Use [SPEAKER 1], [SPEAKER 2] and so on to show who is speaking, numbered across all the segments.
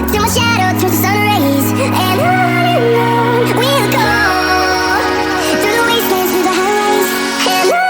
[SPEAKER 1] till my shadow turns to sun rays. And on we'll go through the wastelands, through the highways, and on.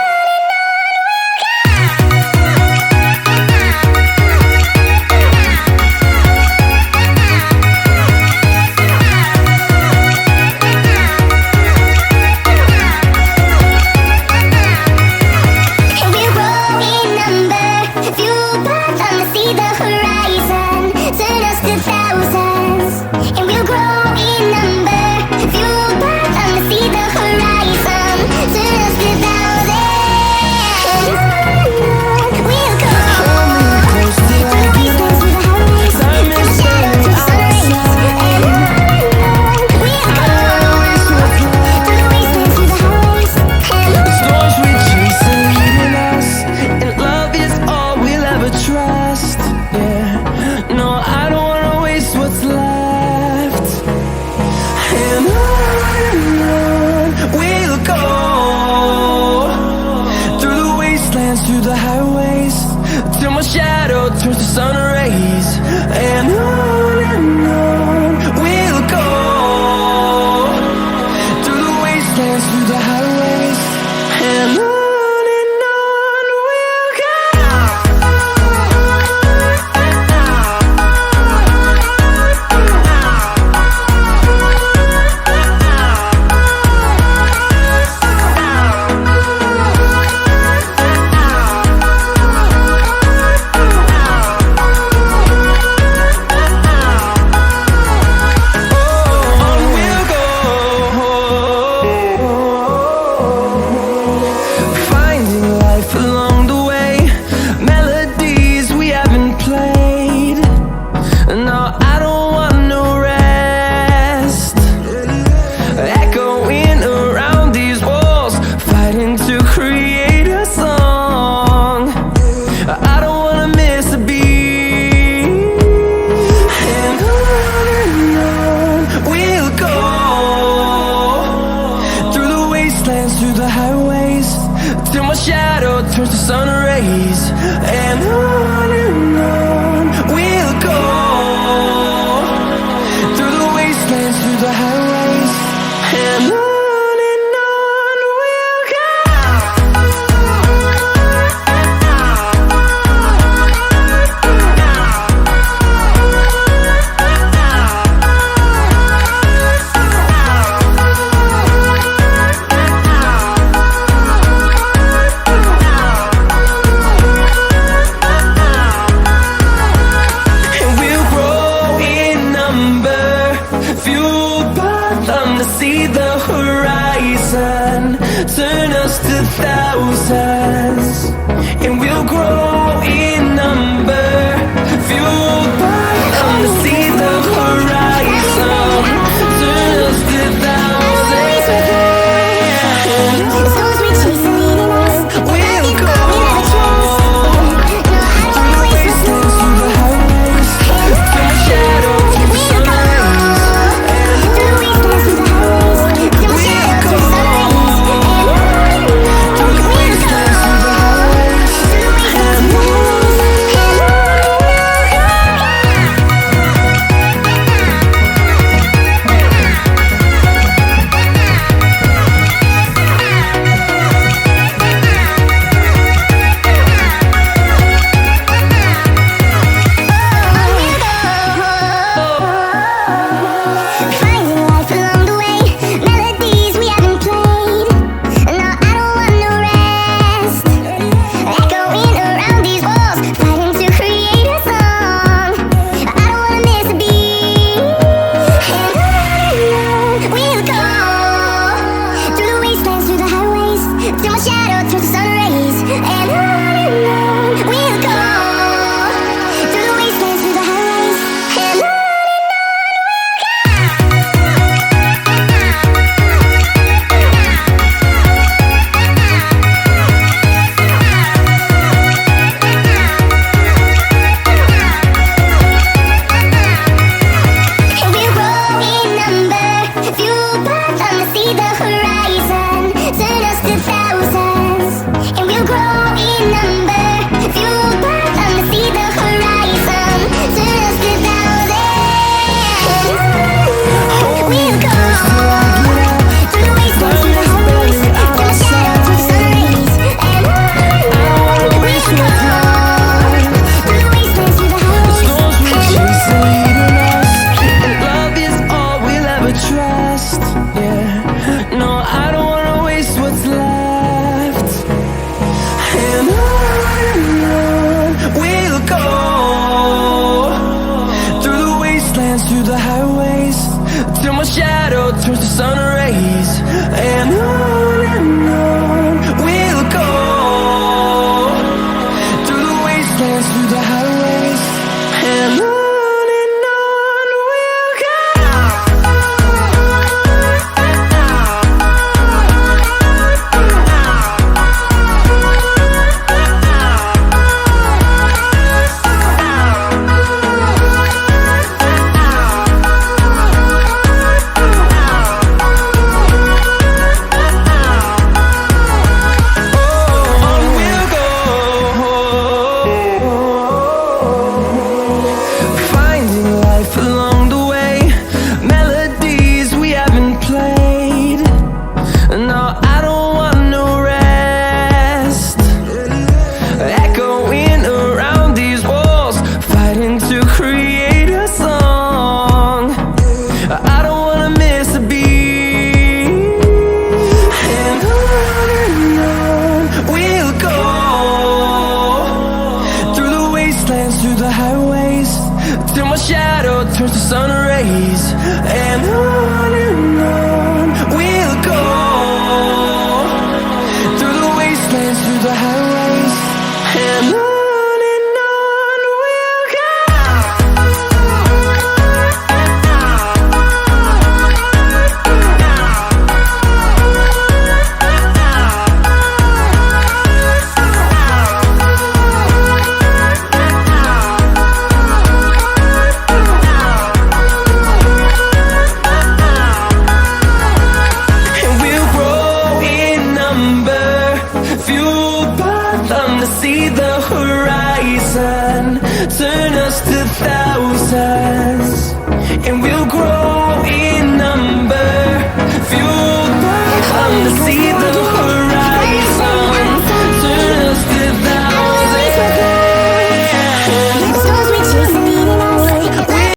[SPEAKER 2] Through the highways, till my shadow turns to sun rays, and on we'll go through the wastelands, through the highways, and on. Through the highways, till my shadow turns to sun rays, and on we'll go through the wastelands, through the highways, and on. See the horizon turn us to thousands, and we'll grow in number, fueled by them to see the horizon turn us to thousands, and we'll go through the wastelands, through the highways, till my shadow turns to sun rays. wastelands, through the highways, till my shadow turns to sun rays. And on we'll go, through the wastelands, through the highways, and on we'll go. Along the way, melodies we haven't played. No, I don't want no rest. Echoing around these walls, fighting to create a song. I don't wanna miss a beat. And on we'll go, through the wastelands, through the highways, till my shadow turns to sun rays. And